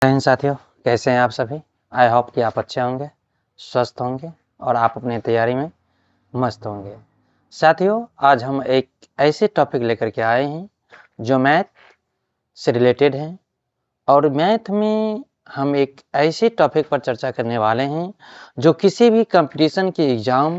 जय हिंद साथियों, कैसे हैं आप सभी। आई होप कि आप अच्छे होंगे, स्वस्थ होंगे और आप अपनी तैयारी में मस्त होंगे। साथियों, आज हम एक ऐसे टॉपिक लेकर के आए हैं जो मैथ से रिलेटेड है और मैथ में हम एक ऐसे टॉपिक पर चर्चा करने वाले हैं जो किसी भी कंपटीशन के एग्ज़ाम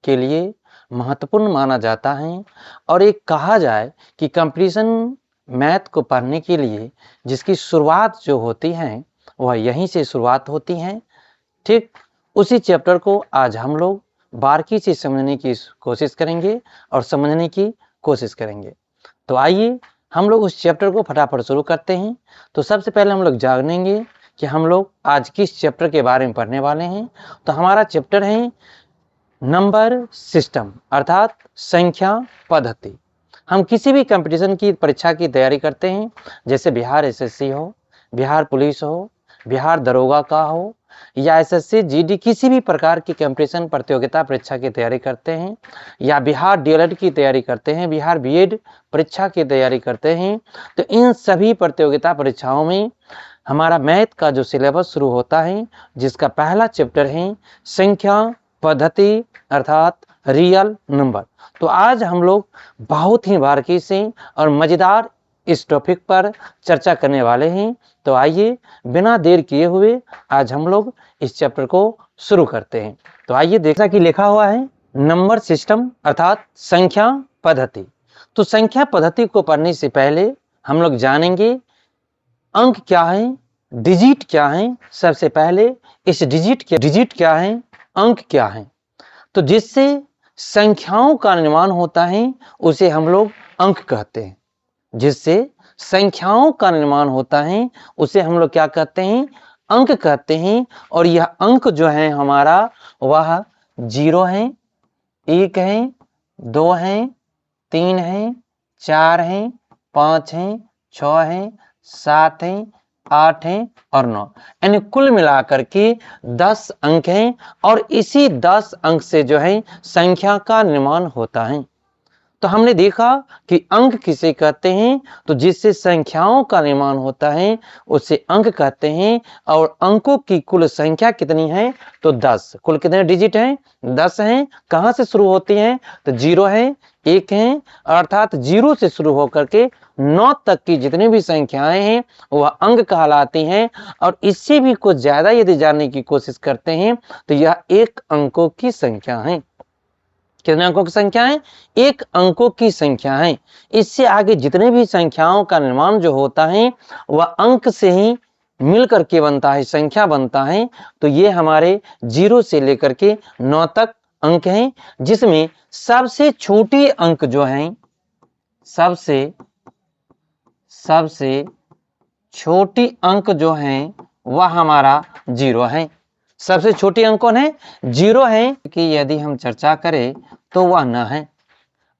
के लिए महत्वपूर्ण माना जाता है। और एक कहा जाए कि कंपटीशन मैथ को पढ़ने के लिए जिसकी शुरुआत जो होती है वह यहीं से शुरुआत होती है। ठीक उसी चैप्टर को आज हम लोग बारीकी से समझने की कोशिश करेंगे और समझने की कोशिश करेंगे। तो आइए हम लोग उस चैप्टर को फटाफट शुरू करते हैं। तो सबसे पहले हम लोग जानेंगे कि हम लोग आज किस चैप्टर के बारे में पढ़ने वाले हैं। तो हमारा चैप्टर है नंबर सिस्टम अर्थात संख्या पद्धति। हम किसी भी कंपटीशन की परीक्षा की तैयारी करते हैं, जैसे बिहार एसएससी हो, बिहार पुलिस हो, बिहार दरोगा का हो या एसएससी जीडी किसी भी प्रकार की कंपटीशन प्रतियोगिता परीक्षा की तैयारी करते हैं या बिहार डीएलएड की तैयारी करते हैं, बिहार बीएड परीक्षा की तैयारी करते हैं। तो इन सभी प्रतियोगिता परीक्षाओं में हमारा मैथ का जो सिलेबस शुरू होता है, जिसका पहला चैप्टर है संख्या पद्धति अर्थात रियल नंबर। तो आज हम लोग बहुत ही बारीकी से और मज़ेदार इस टॉपिक पर चर्चा करने वाले हैं। तो आइए बिना देर किए हुए आज हम लोग इस चैप्टर को शुरू करते हैं। तो आइए देखा कि लिखा हुआ है नंबर सिस्टम अर्थात संख्या पद्धति। तो संख्या पद्धति को पढ़ने से पहले हम लोग जानेंगे अंक क्या है, डिजिट क्या है। सबसे पहले इस डिजिट क्या है, अंक क्या है। तो जिससे संख्याओं का निर्माण होता है उसे हम लोग अंक कहते हैं। जिससे संख्याओं का निर्माण होता है उसे हम लोग क्या कहते हैं, अंक कहते हैं। और यह अंक जो है हमारा वह 0 है, 1 है, 2 है, 3 है, 4 है, 5 है, 6 है, 7 है, 8 है और 9, यानी कुल मिलाकर के 10 अंक हैं। और इसी 10 अंक से जो है संख्या का निर्माण होता है। तो हमने देखा कि अंक किसे कहते हैं, तो जिससे संख्याओं का निर्माण होता है उसे अंक कहते हैं। और अंकों की कुल संख्या कितनी है, तो 10। कुल कितने डिजिट हैं, 10 हैं। कहां से शुरू होती हैं, तो 0 है, 1 है, अर्थात 0 से शुरू होकर के 9 तक की जितनी भी संख्याएं हैं वह अंक कहलाती हैं। और इससे भी कुछ ज्यादा यदि जानने की कोशिश करते हैं तो यह एक अंकों की संख्या है। कितने अंकों की संख्या है, एक अंकों की संख्या है। इससे आगे जितने भी संख्याओं का निर्माण जो होता है वह अंक से ही मिलकर के बनता है, संख्या बनता है। तो ये हमारे 0 से लेकर के 9 तक अंक हैं, जिसमें सबसे छोटी अंक जो है, सबसे छोटी अंक जो है वह हमारा 0 है। सबसे छोटी अंक कौन है, 0 है। कि यदि हम चर्चा करें तो वह न है,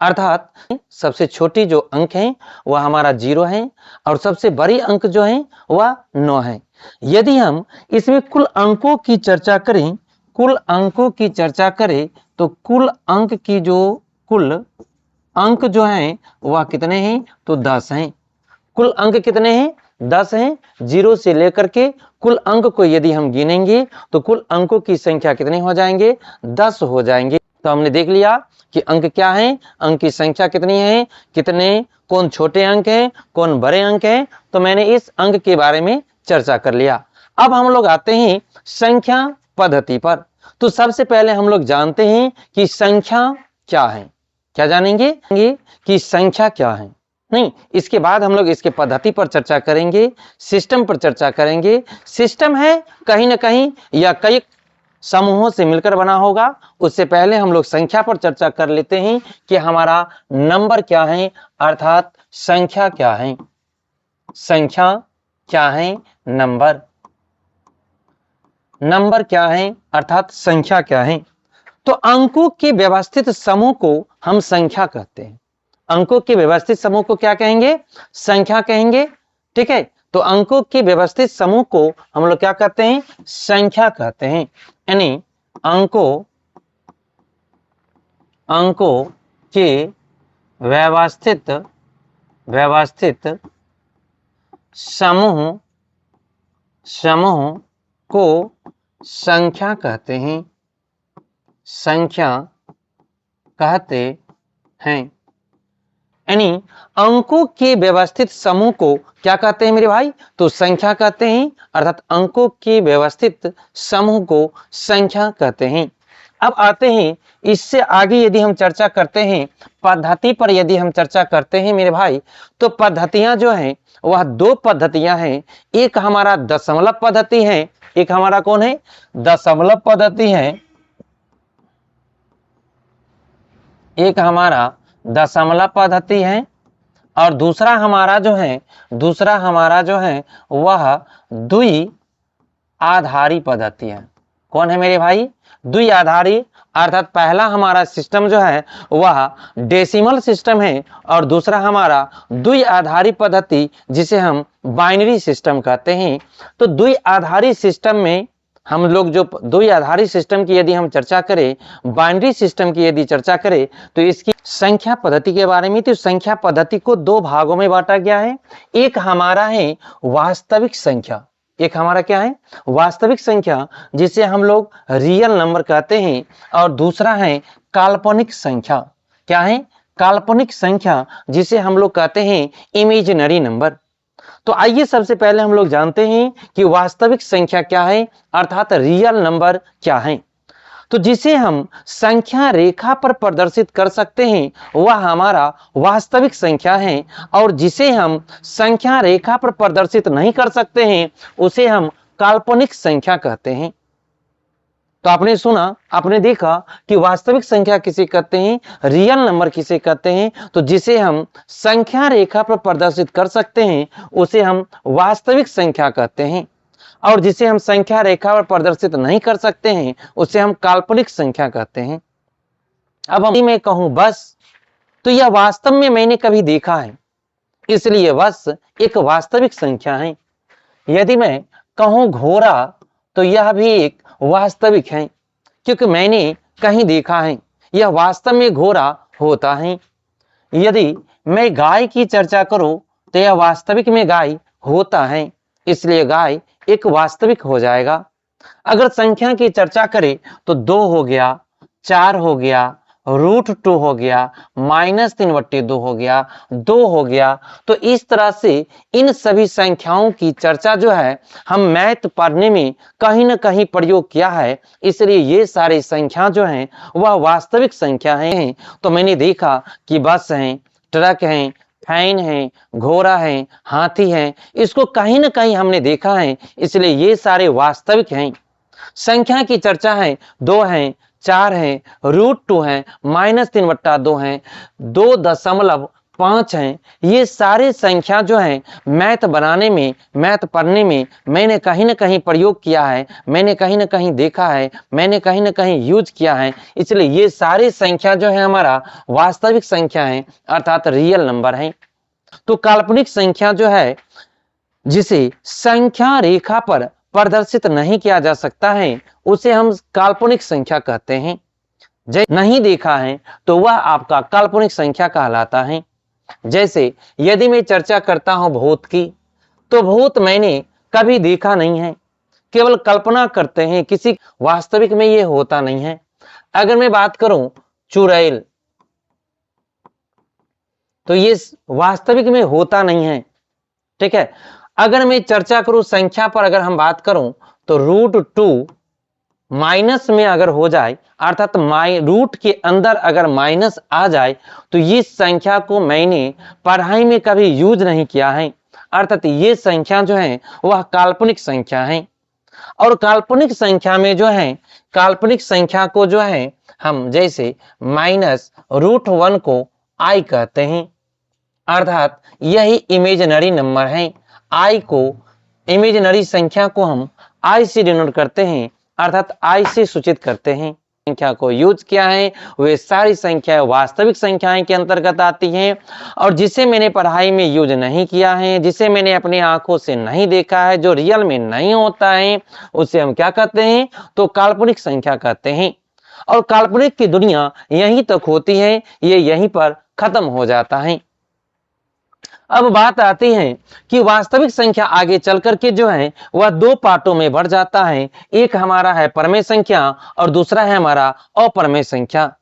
अर्थात सबसे छोटी जो अंक है वह हमारा 0 है और सबसे बड़ी अंक जो है वह 9 है। यदि हम इसमें कुल अंकों की चर्चा करें, तो कुल अंक जो हैं वह कितने हैं, तो 10 हैं। कुल अंक कितने हैं, 10 हैं। 0 से लेकर के कुल अंक को यदि हम गिनेंगे तो कुल अंकों की संख्या कितने हो जाएंगे, 10 हो जाएंगे। तो हमने देख लिया कि अंक क्या है, अंक की संख्या कितनी है, कौन छोटे अंक हैं, कौन बड़े अंक हैं। तो मैंने इस अंक के बारे में चर्चा कर लिया। अब हम लोग आते हैं संख्या पद्धति पर। तो सबसे पहले हम लोग जानते हैं कि संख्या क्या है। क्या जानेंगे कि संख्या क्या है, नहीं, इसके बाद हम लोग इसके पद्धति पर चर्चा करेंगे, सिस्टम पर चर्चा करेंगे। सिस्टम है कहीं ना कहीं या कई समूहों से मिलकर बना होगा। उससे पहले हम लोग संख्या पर चर्चा कर लेते हैं कि हमारा नंबर क्या है अर्थात संख्या क्या है। संख्या क्या है, नंबर क्या है अर्थात संख्या क्या है। तो अंकों के व्यवस्थित समूह को हम संख्या कहते हैं। अंकों के व्यवस्थित समूह को क्या कहेंगे, संख्या कहेंगे। ठीक है, तो अंकों के व्यवस्थित समूह को हम लोग क्या कहते हैं, संख्या कहते हैं। यानी अंकों के व्यवस्थित समूह समूह को संख्या कहते हैं, संख्या कहते हैं। यानी अंकों के व्यवस्थित समूह को क्या कहते हैं मेरे भाई? तो संख्या कहते हैं, अर्थात अंकों के व्यवस्थित समूह को संख्या कहते हैं। अब आते हैं इससे आगे यदि हम चर्चा करते हैं पद्धति पर, यदि हम चर्चा करते हैं मेरे भाई, तो पद्धतियां जो हैं वह दो पद्धतियां हैं। एक हमारा दशमलव पद्धति है, एक हमारा कौन है? दशमलव पद्धति है। एक हमारा दशमलव पद्धति है और दूसरा हमारा जो है वह द्वि आधारी पद्धति है। कौन है मेरे भाई? द्वि आधारी, अर्थात पहला हमारा सिस्टम जो है वह डेसिमल सिस्टम है और दूसरा हमारा द्वि आधारी पद्धति जिसे हम बाइनरी सिस्टम कहते हैं। तो द्वि आधारी सिस्टम में हम लोग जो द्वि आधारी सिस्टम की यदि हम चर्चा करें, बाइनरी सिस्टम की यदि चर्चा करें, तो इसकी संख्या पद्धति के बारे में, तो संख्या पद्धति को दो भागों में बांटा गया है। एक हमारा है वास्तविक संख्या, एक हमारा क्या है? वास्तविक संख्या जिसे हम लोग रियल नंबर कहते हैं, और दूसरा है काल्पनिक संख्या। क्या है? काल्पनिक संख्या जिसे हम लोग कहते हैं इमेजिनरी नंबर। तो आइए सबसे पहले हम लोग जानते हैं कि वास्तविक संख्या क्या है, अर्थात रियल नंबर क्या है। तो जिसे हम संख्या रेखा पर प्रदर्शित कर सकते हैं वह हमारा वास्तविक संख्या है, और जिसे हम संख्या रेखा पर प्रदर्शित नहीं कर सकते हैं उसे हम काल्पनिक संख्या कहते हैं। तो आपने सुना, आपने देखा कि वास्तविक संख्या किसे कहते हैं, रियल नंबर किसे कहते हैं। तो जिसे हम संख्या रेखा पर प्रदर्शित कर सकते हैं उसे हम वास्तविक संख्या कहते हैं, और जिसे हम संख्या रेखा पर प्रदर्शित नहीं कर सकते हैं उसे हम काल्पनिक संख्या कहते हैं। अब हम मैं कहूं बस, तो यह वास्तव में मैंने कभी देखा है, इसलिए बस एक वास्तविक संख्या है। यदि मैं कहूं घोड़ा, तो यह भी एक वास्तविक है, क्योंकि मैंने कहीं देखा है, यह वास्तव में घोड़ा होता है। यदि मैं गाय की चर्चा करूं, तो यह वास्तविक में गाय होता है, इसलिए गाय एक वास्तविक हो जाएगा। अगर संख्या की चर्चा करें तो 2 हो गया, 4 हो गया, √2 हो गया, -3/2 हो गया, 2 हो गया। तो इस तरह से इन सभी संख्याओं की चर्चा जो है हम मैथ पढ़ने में कहीं ना कहीं प्रयोग किया है, इसलिए ये सारी संख्या जो हैं वह वास्तविक संख्या हैं। तो मैंने देखा कि बस हैं, ट्रक हैं, फैन है, घोड़ा है, हाथी है, इसको कहीं ना कहीं हमने देखा है, इसलिए ये सारे वास्तविक हैं। संख्या की चर्चा है, 2 हैं, 4 हैं, √2 है, -3/2 है, 2.5 हैं। ये सारे संख्या जो हैं मैथ बनाने में, मैथ पढ़ने में मैंने कहीं ना कहीं प्रयोग किया है, मैंने कहीं ना कहीं देखा है, मैंने कहीं ना कहीं यूज किया है, इसलिए ये सारे संख्या जो है हमारा वास्तविक संख्या है, अर्थात रियल नंबर है। तो काल्पनिक संख्या जो है जिसे संख्या रेखा पर प्रदर्शित नहीं किया जा सकता है उसे हम काल्पनिक संख्या कहते हैं। जैसे नहीं देखा है तो वह आपका काल्पनिक संख्या कहलाता है। जैसे यदि मैं चर्चा करता हूं भूत की, तो भूत मैंने कभी देखा नहीं है, केवल कल्पना करते हैं, किसी वास्तविक में ये होता नहीं है। अगर मैं बात करूं चुड़ैल, तो ये वास्तविक में होता नहीं है, ठीक है। अगर मैं चर्चा करूं संख्या पर, अगर हम बात करूं तो √2 माइनस में अगर हो जाए, अर्थात रूट के अंदर अगर माइनस आ जाए, तो ये संख्या को मैंने पढ़ाई में कभी यूज नहीं किया है, अर्थात ये संख्या जो है वह काल्पनिक संख्या है। और काल्पनिक संख्या में जो है, काल्पनिक संख्या को जो है हम जैसे -√1 को i कहते हैं, अर्थात यही इमेजिनरी नंबर है। i को, इमेजिनरी संख्या को हम i से डिनोट करते हैं, अर्थात i से सूचित करते हैं। संख्या को यूज किया है वे सारी संख्याएं वास्तविक संख्याएं के अंतर्गत आती हैं, और जिसे मैंने पढ़ाई में यूज नहीं किया है, जिसे मैंने अपनी आंखों से नहीं देखा है, जो रियल में नहीं होता है, उसे हम क्या कहते हैं? तो काल्पनिक संख्या कहते हैं। और काल्पनिक की दुनिया यहीं तक होती है, ये यहीं पर खत्म हो जाता है। अब बात आती है कि वास्तविक संख्या आगे चल करके जो है वह दो पार्टों में बढ़ जाता है। एक हमारा है परमेय संख्या और दूसरा है हमारा अपरमेय संख्या।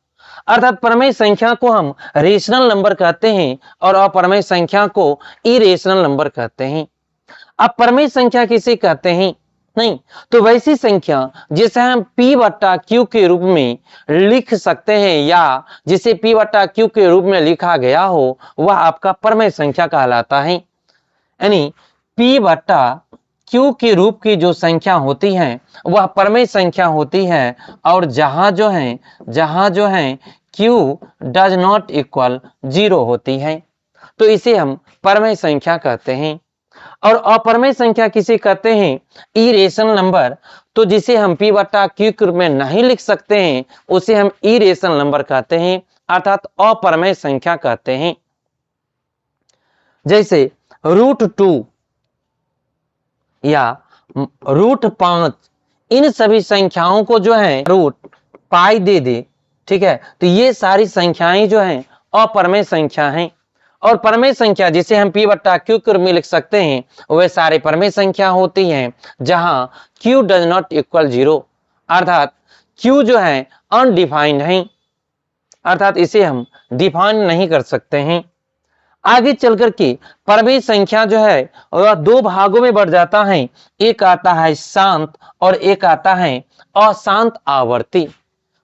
अर्थात परमेय संख्या को हम रेशनल नंबर कहते हैं और अपरमेय संख्या को इरेशनल नंबर कहते हैं। अब परमेय संख्या किसे कहते हैं? नहीं तो वैसी संख्या जिसे हम P बट्टा Q के रूप में लिख सकते हैं या जिसे P बट्टा Q के रूप में लिखा गया हो वह आपका परमेय संख्या कहलाता है। यानी P बट्टा Q के रूप की जो संख्या होती है वह परमेय संख्या होती है और जहां जो है Q डज नॉट इक्वल 0 होती है तो इसे हम परमेय संख्या कहते हैं। और अपरमेय संख्या किसे कहते हैं? Irrational number. तो जिसे हम P बट्टा Q के रूप में नहीं लिख सकते हैं उसे हम इरेशनल नंबर कहते हैं अर्थात अपरमेय संख्या कहते हैं। जैसे √2 या √5 इन सभी संख्याओं को जो है रूट पाई दे दे, ठीक है, तो ये सारी संख्याएं जो हैं अपरमेय संख्या हैं। और परमेय संख्या जिसे हम P बट्टा Q के रूप में लिख सकते हैं वे सारे परमेय संख्या होती हैं जहां Q डज नॉट इक्वल 0 अर्थात Q जो है अनडिफाइंड है अर्थात इसे हम डिफाइन नहीं कर सकते हैं। आगे चल करके परमेय संख्या जो है वह दो भागों में बढ़ जाता है। एक आता है शांत और एक आता है अशांत आवर्ती।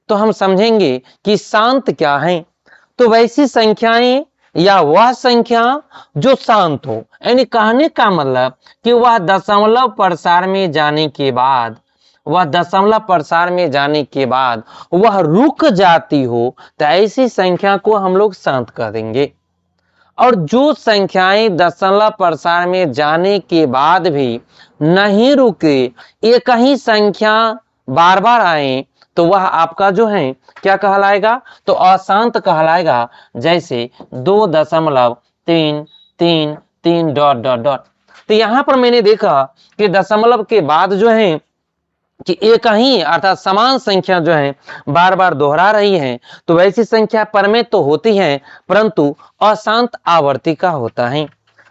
तो हम समझेंगे कि शांत क्या है। तो वैसी संख्याएं या वह संख्या जो शांत हो, यानी कहने का मतलब कि वह दशमलव प्रसार में जाने के बाद वह रुक जाती हो तो ऐसी संख्या को हम लोग शांत कह देंगे। और जो संख्याएं दशमलव प्रसार में जाने के बाद भी नहीं रुके, एक ही संख्या बार बार आए तो वह आपका जो है क्या कहलाएगा? तो अशांत कहलाएगा। जैसे 2.333 डॉट डॉट डॉट। तो यहां पर मैंने देखा कि दशमलव के बाद जो है कि एक ही अर्थात समान संख्या जो है बार बार दोहरा रही है तो वैसी संख्या परमेय तो होती है परंतु अशांत आवर्ती का होता है।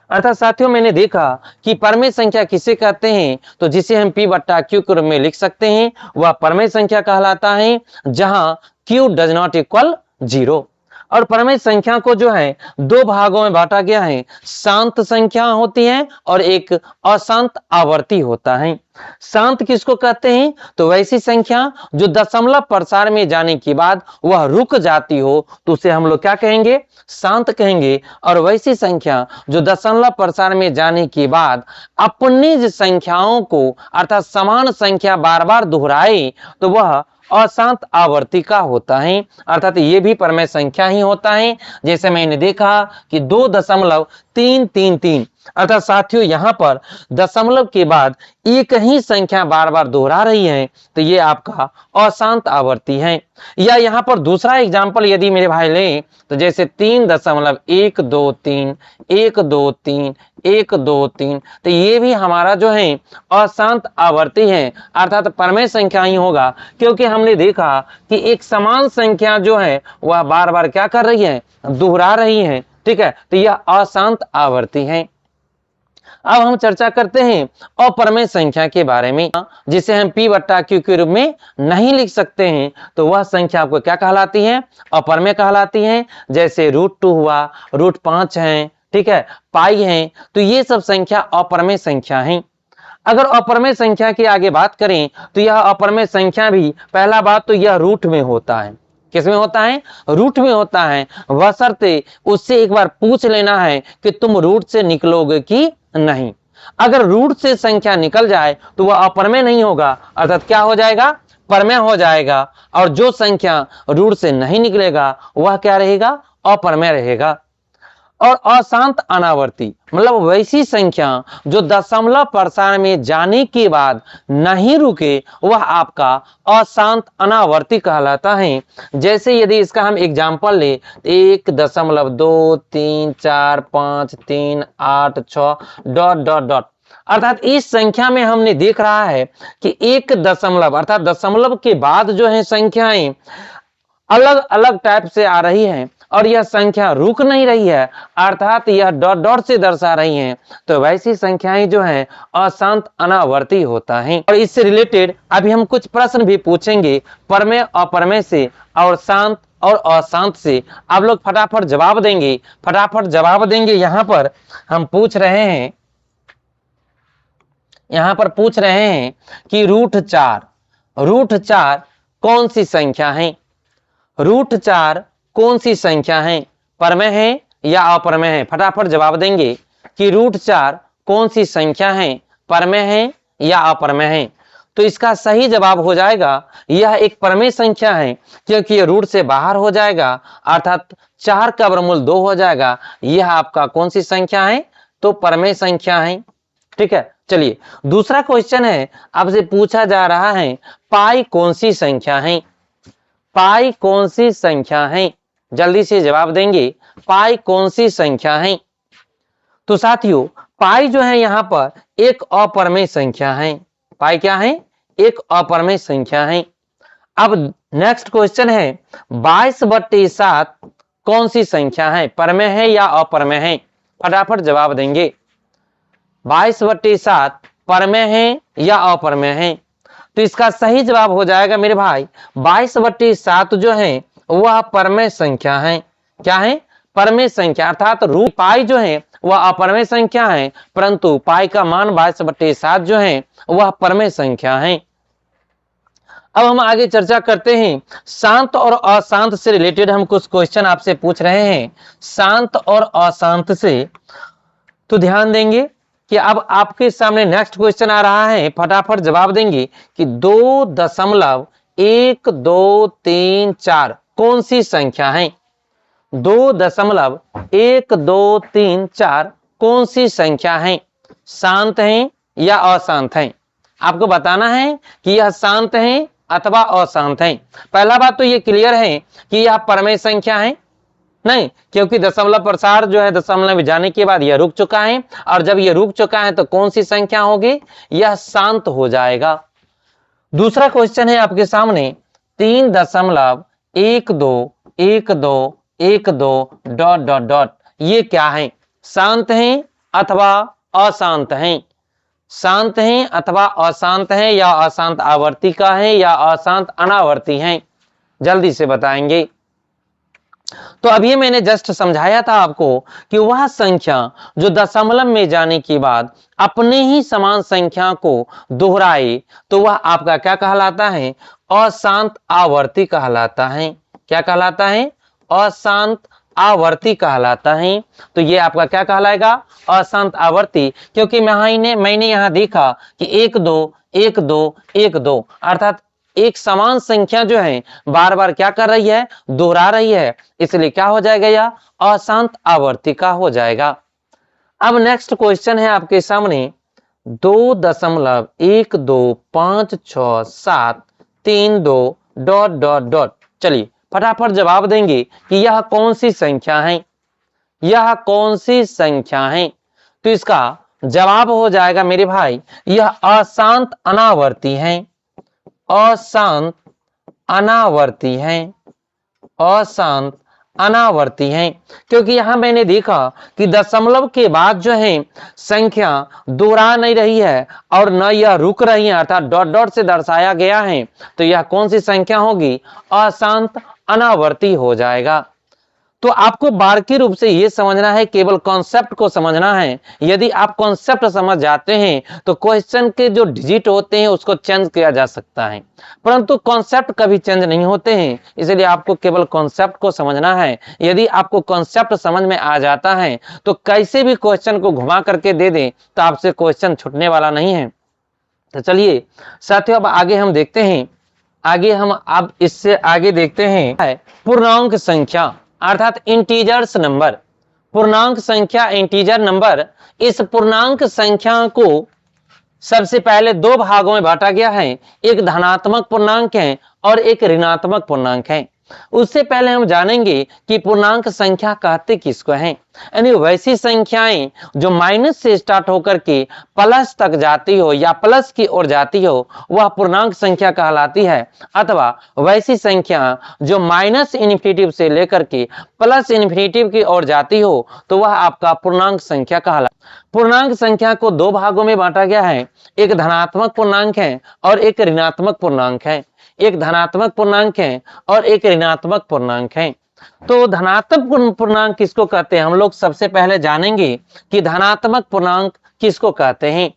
अर्थात साथियों मैंने देखा कि परमेय संख्या किसे कहते हैं तो जिसे हम P बट्टा Q के रूप में लिख सकते हैं वह परमेय संख्या कहलाता है जहां Q डज नॉट इक्वल 0। और परमेय संख्या को जो है दो भागों में बांटा गया है, शांत संख्या होती है और एक अशांत आवर्ती होता है। शांत किसको कहते हैं? तो वैसी संख्या जो दशमलव प्रसार में जाने के बाद वह रुक जाती हो तो उसे हम लोग क्या कहेंगे? शांत कहेंगे। और वैसी संख्या जो दशमलव प्रसार में जाने के बाद अपनी संख्याओं को अर्थात समान संख्या बार बार दोहराए तो वह अशांत आवर्ती का होता है अर्थात ये भी परमेय संख्या ही होता है। जैसे मैंने देखा कि 2.333 अर्थात साथियों यहां पर दशमलव के बाद एक ही संख्या बार बार दोहरा रही है तो ये आपका अशांत आवर्ती है। या यहां पर दूसरा एग्जाम्पल यदि मेरे भाई लें तो जैसे 3.123 123 123 तो ये भी हमारा जो है अशांत आवर्ती है अर्थात परमेय संख्या ही होगा क्योंकि हमने देखा कि एक समान संख्या जो है वह बार बार क्या कर रही है? दोहरा रही है, ठीक है, तो यह अशांत आवर्ती है। अब हम चर्चा करते हैं अपरमेय संख्या के बारे में जिसे हम P बट्टा Q के रूप में नहीं लिख सकते हैं तो वह संख्या आपको क्या कहलाती है? अपरमेय कहलाती है। जैसे √2 हुआ, √5 है, ठीक है, पाई है, तो ये सब संख्या अपरमेय संख्या है। अगर अपरमेय संख्या की आगे बात करें तो यह अपरमेय संख्या भी पहला बात तो यह रूट में होता है। किसमें होता है? रूट में होता है। बशर्ते उससे एक बार पूछ लेना है कि तुम रूट से निकलोगे कि नहीं। अगर रूट से संख्या निकल जाए तो वह अपरमेय नहीं होगा अर्थात क्या हो जाएगा? परमेय हो जाएगा। और जो संख्या रूट से नहीं निकलेगा वह क्या रहेगा? अपरमेय रहेगा। और अशांत अनावर्ती मतलब वैसी संख्या जो दशमलव प्रसार में जाने के बाद नहीं रुके वह आपका अशांत अनावर्ती कहलाता है। जैसे यदि इसका हम एग्जाम्पल ले 1.2345338 डॉट डॉट डॉट अर्थात इस संख्या में हमने देख रहा है कि एक दशमलव अर्थात दशमलव के बाद जो है संख्याएं अलग अलग टाइप से आ रही हैं और यह संख्या रुक नहीं रही है, अर्थात यह डॉट डॉट से दर्शा रही है, तो वैसी संख्याएं जो है अशांत अनावर्ती होता है। और इससे रिलेटेड अभी हम कुछ प्रश्न भी पूछेंगे परमेय अप्रमेय से और शांत और अशांत से। आप लोग फटाफट जवाब देंगे, फटाफट जवाब देंगे। यहां पर हम पूछ रहे हैं, यहां पर पूछ रहे हैं कि रूट चार कौन सी संख्या है? रूट 4 कौन सी संख्या है? परमेय है या अप्रमेय है? फटाफट जवाब देंगे कि रूट 4 कौन सी संख्या है, परमेय है या अप्रमेय है? तो इसका सही जवाब हो जाएगा यह एक परमेय संख्या है, क्योंकि यह रूट से बाहर हो जाएगा, अर्थात 4 का वर्गमूल 2 हो जाएगा। यह आपका कौन सी संख्या है? तो परमेय संख्या है। ठीक है, चलिए दूसरा क्वेश्चन है, आपसे पूछा जा रहा है पाई कौन सी संख्या है? पाई कौन सी संख्या है? जल्दी से जवाब देंगे, पाई कौन सी संख्या है? तो साथियों पाई जो है यहाँ पर एक अपरमेय संख्या है। पाई क्या है? एक अपरमेय संख्या है। अब नेक्स्ट क्वेश्चन है 22/7 कौन सी संख्या है? परमेय है या अप्रमेय है? फटाफट जवाब देंगे। 22/7 परमेय है या अप्रमेय है? तो इसका सही जवाब हो जाएगा मेरे भाई 22/7 जो है वह परमेय संख्या है। क्या है? परमेय संख्या, अर्थात रूट पाई जो है वह अपरमेय संख्या है, परंतु पाई का मान 22/7 जो है वह परमेय संख्या है। अब हम आगे चर्चा करते हैं शांत और अशांत से रिलेटेड। हम कुछ क्वेश्चन आपसे पूछ रहे हैं शांत और अशांत से, तो ध्यान देंगे कि अब आपके सामने नेक्स्ट क्वेश्चन आ रहा है, फटाफट जवाब देंगे कि 2.1234 कौन सी संख्या है? 2.1234 कौन सी संख्या है? शांत है या अशांत है? आपको बताना है कि यह शांत है अथवा अशांत है। पहला बात तो ये क्लियर है कि यह परमेय संख्या है नहीं, क्योंकि दशमलव प्रसार जो है दशमलव जाने के बाद यह रुक चुका है, और जब यह रुक चुका है तो कौन सी संख्या होगी? यह शांत हो जाएगा। दूसरा क्वेश्चन है आपके सामने 3.121212 डॉट डॉट डॉट, ये क्या है? शांत है अथवा अशांत है? शांत है अथवा अशांत है, या अशांत आवर्ती का है या अशांत अनावर्ती है? जल्दी से बताएंगे। तो अभी मैंने जस्ट समझाया था आपको कि वह संख्या जो दशमलव में जाने के बाद अपने ही समान संख्या को दोहराए तो वह आपका क्या कहलाता है? अशांत आवर्ती कहलाता है। क्या कहलाता है? अशांत आवर्ती कहलाता है। तो ये आपका क्या कहलाएगा? अशांत आवर्ती, क्योंकि मैंने यहां देखा कि 1 2 1 2 1 2, अर्थात एक समान संख्या जो है बार बार क्या कर रही है? दोहरा रही है, इसलिए क्या हो जाएगा? यह अशांत आवर्ती का हो जाएगा। अब नेक्स्ट क्वेश्चन है आपके सामने 2.1256732 डॉट डॉट डॉट। चलिए फटाफट जवाब देंगे कि यह कौन सी संख्या है? यह कौन सी संख्या है? तो इसका जवाब हो जाएगा मेरे भाई यह अशांत अनावर्ती है। अशांत अनावर्ती है। अशांत अनावर्ती है, क्योंकि यहां मैंने देखा कि दशमलव के बाद जो है संख्या दोहरा नहीं रही है और न यह रुक रही है, अर्थात डॉट डॉट से दर्शाया गया है, तो यह कौन सी संख्या होगी? अशांत अनावर्ती हो जाएगा। तो आपको बारीकी रूप से यह समझना है, केवल कॉन्सेप्ट को समझना है। यदि आप कॉन्सेप्ट समझ जाते हैं तो क्वेश्चन के जो डिजिट होते हैं उसको चेंज किया जा सकता है, परंतु कॉन्सेप्ट कभी चेंज नहीं होते हैं, इसलिए आपको केवल कॉन्सेप्ट को समझना है। यदि आपको कॉन्सेप्ट समझ में आ जाता है तो कैसे भी क्वेश्चन को घुमा करके दे दें तो आपसे क्वेश्चन छूटने वाला नहीं है। तो चलिए साथियों अब आगे हम देखते हैं, अब इससे आगे देखते हैं पूर्णांक संख्या, अर्थात इंटीजर्स नंबर। पूर्णांक संख्या, इंटीजर नंबर। इस पूर्णांक संख्या को सबसे पहले 2 भागों में बांटा गया है, एक धनात्मक पूर्णांक है और एक ऋणात्मक पूर्णांक है। उससे पहले हम जानेंगे कि पूर्णांक संख्या कहते किसको हैं। यानी वैसी संख्याएं जो माइनस से स्टार्ट होकर के प्लस तक जाती हो या प्लस की ओर जाती हो वह पूर्णांक संख्या कहलाती है, अथवा वैसी संख्या जो माइनस इन्फिनिटिव से लेकर के प्लस इन्फिनिटिव की ओर जाती हो तो वह आपका पूर्णांक संख्या कहलाता है। पूर्णांक संख्या को दो भागों में बांटा गया है, एक धनात्मक पूर्णांक है और एक ऋणात्मक पूर्णांक है। एक धनात्मक पूर्णांक है और एक ऋणात्मक पूर्णांक है। तो धनात्मक पूर्णांक किसको कहते हैं, हम लोग सबसे पहले जानेंगे कि धनात्मक पूर्णांक किसको कहते हैं।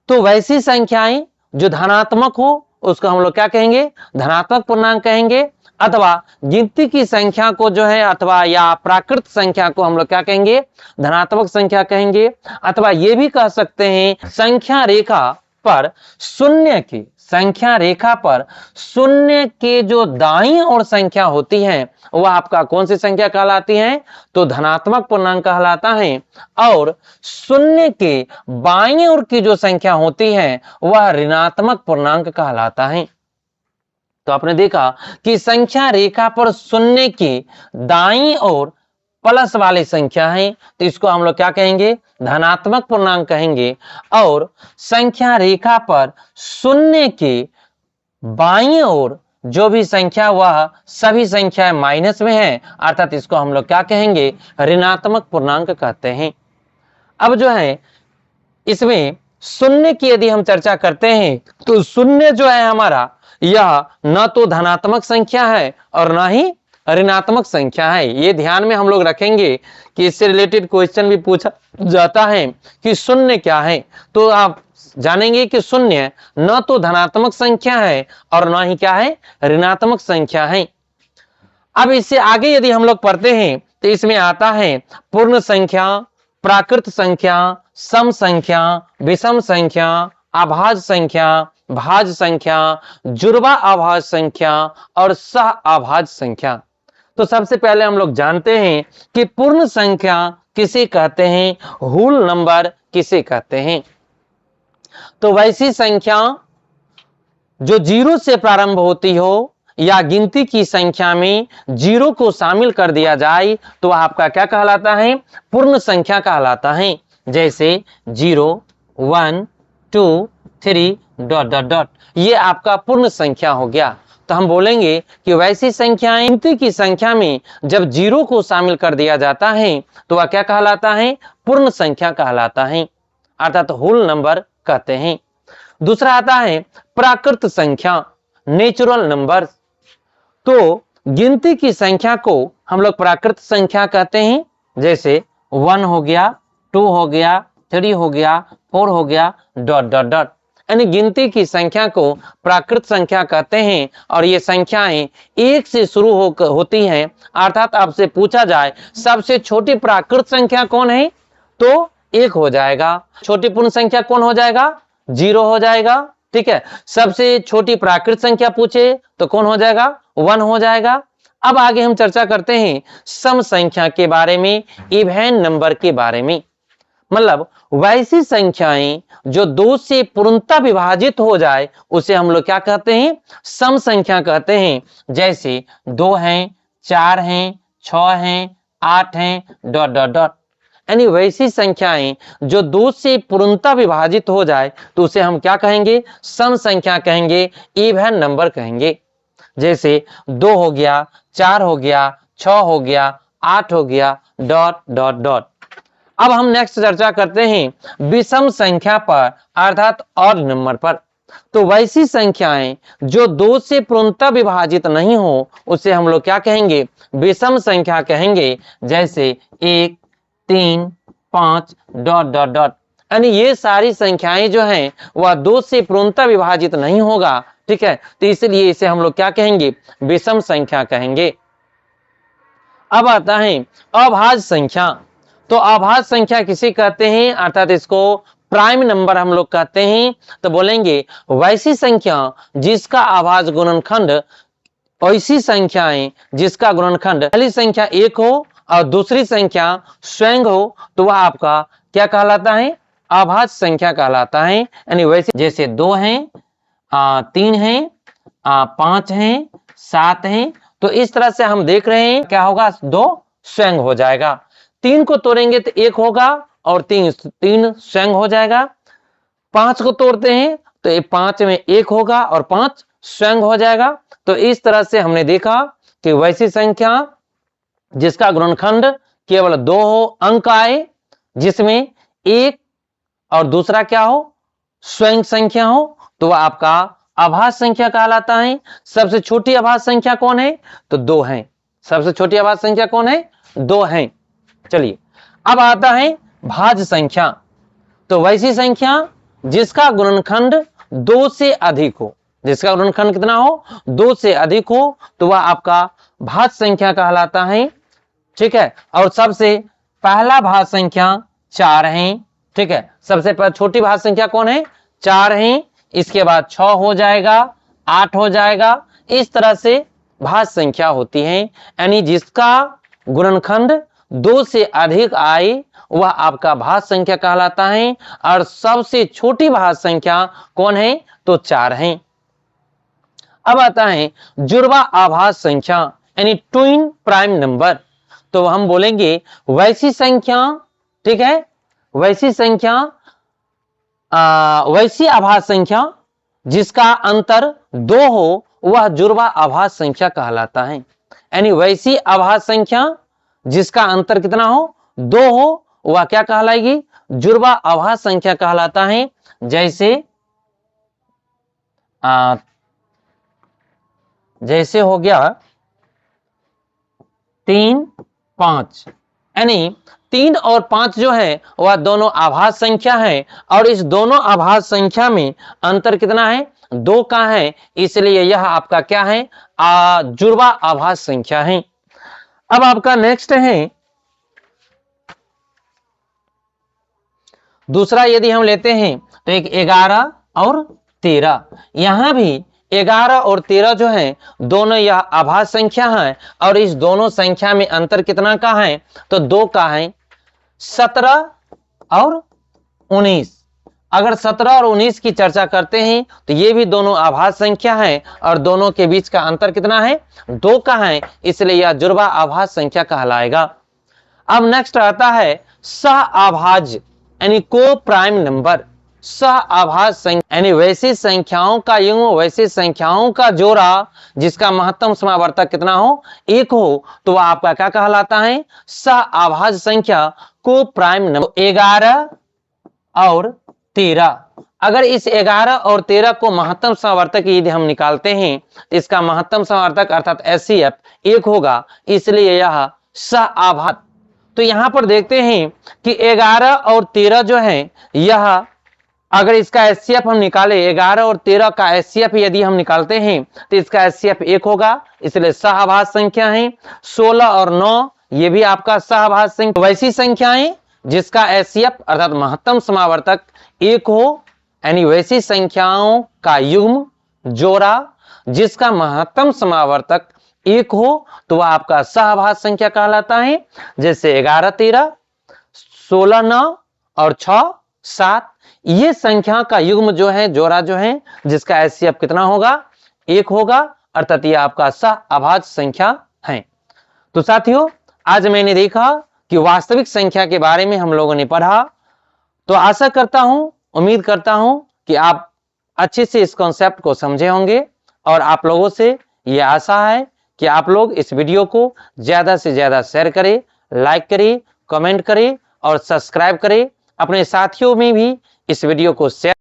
तो वैसी संख्याएं जो धनात्मक हो उसको हम लोग क्या कहेंगे, धनात्मक पूर्णांक कहेंगे, अथवा गिनती की संख्या को जो है अथवा या प्राकृत संख्या को हम लोग क्या कहेंगे, धनात्मक संख्या कहेंगे। अथवा ये भी कह सकते हैं संख्या रेखा पर शून्य की, संख्या रेखा पर शून्य के जो दाईं ओर संख्या होती है वह आपका कौन सी संख्या कहलाती है, तो धनात्मक पूर्णांक कहलाता है। और शून्य के बाईं ओर की जो संख्या होती है वह ऋणात्मक पूर्णांक कहलाता है। तो आपने देखा कि संख्या रेखा पर शून्य की दाईं ओर प्लस वाली संख्या है तो इसको हम लोग क्या कहेंगे, धनात्मक पूर्णांक कहेंगे। और संख्या रेखा पर शून्य के बाईं ओर जो भी संख्या वह सभी संख्याएं माइनस में है, अर्थात इसको हम लोग क्या कहेंगे, ऋणात्मक पूर्णांक कहते हैं। अब जो है इसमें शून्य की यदि हम चर्चा करते हैं तो शून्य जो है हमारा यह न तो धनात्मक संख्या है और न ही ऋणात्मक संख्या है। ये ध्यान में हम लोग रखेंगे कि इससे रिलेटेड क्वेश्चन भी पूछा जाता है कि शून्य क्या है, तो आप जानेंगे कि शून्य न तो धनात्मक संख्या है और न ही क्या है, ऋणात्मक संख्या है। अब इससे आगे यदि हम लोग पढ़ते हैं तो इसमें आता है पूर्ण संख्या, प्राकृत संख्या, सम संख्या, विषम संख्या, अभाज्य संख्या, भाज्य संख्या, जुड़वा अभाज्य संख्या और सह अभाज्य संख्या। तो सबसे पहले हम लोग जानते हैं कि पूर्ण संख्या किसे कहते हैं, होल नंबर किसे कहते हैं। तो वैसी संख्या जो जीरो से प्रारंभ होती हो या गिनती की संख्या में जीरो को शामिल कर दिया जाए तो आपका क्या कहलाता है, पूर्ण संख्या कहलाता है। जैसे 0, 1, 2, 3 ... ये आपका पूर्ण संख्या हो गया। तो हम बोलेंगे कि वैसी संख्याएं गिनती की संख्या में जब जीरो को शामिल कर दिया जाता है तो वह क्या कहलाता है, पूर्ण संख्या कहलाता है, अर्थात होल नंबर कहते हैं। दूसरा आता है प्राकृत संख्या, नेचुरल नंबर। तो गिनती की संख्या को हम लोग प्राकृत संख्या कहते हैं। जैसे 1 हो गया, 2 हो गया, 3 हो गया, 4 हो गया ... यानी गिनती की संख्या को प्राकृत संख्या कहते हैं। और ये संख्याएं एक से शुरू होती हैं, अर्थात आपसे पूछा जाए सबसे छोटी प्राकृत संख्या कौन है तो 1 हो जाएगा। छोटी पूर्ण संख्या कौन हो जाएगा, 0 हो जाएगा। ठीक है, सबसे छोटी प्राकृत संख्या पूछे तो कौन हो जाएगा, 1 हो जाएगा। अब आगे हम चर्चा करते हैं सम संख्या के बारे में, इवन नंबर के बारे में। मतलब वैसी संख्याएं जो 2 से पूर्णतः विभाजित हो जाए उसे हम लोग क्या कहते हैं, सम संख्या कहते हैं। जैसे 2 हैं, 4 हैं, 6 हैं, 8 हैं ... यानी वैसी संख्याएं जो 2 से पूर्णतः विभाजित हो जाए तो उसे हम क्या कहेंगे, सम संख्या कहेंगे, इवन नंबर कहेंगे। जैसे 2 हो गया, 4 हो गया, 6 हो गया, 8 हो गया ... अब हम नेक्स्ट चर्चा करते हैं विषम संख्या पर, अर्थात ऑड नंबर पर। तो वैसी संख्याएं जो 2 से पूर्णतः विभाजित नहीं हो उसे हम लोग क्या कहेंगे, विषम संख्या कहेंगे। जैसे 1, 3, 5 ... यानी ये सारी संख्याएं जो हैं वह 2 से पूर्णतः विभाजित नहीं होगा। ठीक है, तो इसलिए इसे हम लोग क्या कहेंगे, विषम संख्या कहेंगे। अब आता है अभाज्य संख्या। तो अभाज्य संख्या किसे कहते हैं, अर्थात इसको प्राइम नंबर हम लोग कहते हैं। तो बोलेंगे वैसी संख्या जिसका अभाज्य गुणनखंड, ऐसी संख्याएं जिसका गुणनखंड पहली संख्या 1 हो और दूसरी संख्या स्वयं हो तो वह आपका क्या कहलाता है, अभाज्य संख्या कहलाता है। यानी वैसे जैसे 2 हैं, 3 हैं, 5 हैं, 7 हैं। तो इस तरह से हम देख रहे हैं क्या होगा, 2 स्वयं हो जाएगा। 3 को तोड़ेंगे तो 1 होगा और 3 स्वयं हो जाएगा। 5 को तोड़ते हैं तो ये 5 में 1 होगा और 5 स्वयं हो जाएगा। तो इस तरह से हमने देखा कि वैसी संख्या जिसका गुणनखंड केवल 2 अंक आए, जिसमें एक और दूसरा क्या हो, स्वयं संख्या हो, तो वह आपका अभाज्य संख्या कहलाता है। सबसे छोटी अभाज्य संख्या कौन है, तो 2 है। सबसे छोटी अभाज्य संख्या कौन है, 2 है। चलिए अब आता है भाज्य संख्या। तो वैसी संख्या जिसका गुणनखंड 2 से अधिक हो, जिसका गुणनखंड कितना हो, 2 से अधिक हो, तो वह आपका भाज्य संख्या कहलाता है। ठीक है, और सबसे पहला भाज्य संख्या 4 है। ठीक है, सबसे छोटी भाज्य संख्या कौन है, 4 है। इसके बाद 6 हो जाएगा, 8 हो जाएगा। इस तरह से भाज्य संख्या होती है, यानी जिसका गुणनखंड 2 से अधिक आए वह आपका भाज्य संख्या कहलाता है। और सबसे छोटी भाज्य संख्या कौन है, तो 4 है। अब आता है जुड़वा अभाज्य संख्या, यानी ट्विन प्राइम नंबर। तो हम बोलेंगे वैसी संख्या, ठीक है, वैसी संख्या वैसी अभाज्य संख्या जिसका अंतर 2 हो वह जुड़वा अभाज्य संख्या कहलाता है। यानी वैसी अभाज्य संख्या जिसका अंतर कितना हो, 2 हो, वह क्या कहलाएगी, जुड़वा अभाज्य संख्या कहलाता है। जैसे हो गया 3, 5, यानी 3 और 5 जो है वह दोनों अभाज्य संख्या है, और इस दोनों अभाज्य संख्या में अंतर कितना है, 2 का है, इसलिए यह आपका क्या है, जुड़वा अभाज्य संख्या है। अब आपका नेक्स्ट है दूसरा, यदि हम लेते हैं तो एक 11 और 13। यहां भी 11 और 13 जो है दोनों यह अभाज्य संख्या है, और इस दोनों संख्या में अंतर कितना का है, तो 2 का है। 17 और 19, अगर 17 और 19 की चर्चा करते हैं तो ये भी दोनों अभाज्य संख्या है, और दोनों के बीच का अंतर कितना है, 2 का है, इसलिए यह जुड़वा अभाज्य संख्या कहलाएगा। अब नेक्स्ट आता है सह अभाज्य, यानी को प्राइम नंबर। सह अभाज्य संख्या यानी वैसी संख्याओं का युग्म, वैसी संख्याओं का जोड़ा जिसका महत्तम समावर्तक कितना हो, 1 हो, तो वह आपका क्या कहलाता है, सह अभाज्य संख्या को प्राइम नंबर। 11 और 13, अगर इस 11 और 13 को महत्तम समावर्तक यदि हम निकालते हैं तो इसका महत्तम समावर्तक अर्थात HCF 1 होगा, इसलिए यह सह अभाज्य। तो यहां पर देखते हैं कि 11 और 13 जो है यह, अगर इसका HCF हम निकाले, 11 और 13 का HCF यदि हम निकालते हैं तो इसका HCF 1 होगा, इसलिए सहअभाज्य संख्या है। 16 और 9 ये भी आपका सहअभाज्य संख्या। वैसी संख्याएं जिसका HCF अर्थात महत्तम समावर्तक 1 हो, यानी वैसी संख्याओं का युग्म जोड़ा जिसका महत्तम समावर्तक 1 हो, तो वह आपका सहअभाज्य संख्या कहलाता है। जैसे 11 13, 16 9 और 6 7, ये संख्या का युग्म जो है, जोड़ा जो है, जिसका HCF कितना होगा, 1 होगा, अर्थात ये आपका सहअभाज्य संख्या है। तो साथियों, आज मैंने देखा कि वास्तविक संख्या के बारे में हम लोगों ने पढ़ा। तो आशा करता हूं, उम्मीद करता हूं कि आप अच्छे से इस कॉन्सेप्ट को समझे होंगे, और आप लोगों से ये आशा है कि आप लोग इस वीडियो को ज्यादा से ज्यादा शेयर करें, लाइक करें, कमेंट करें और सब्सक्राइब करें। अपने साथियों में भी इस वीडियो को शेयर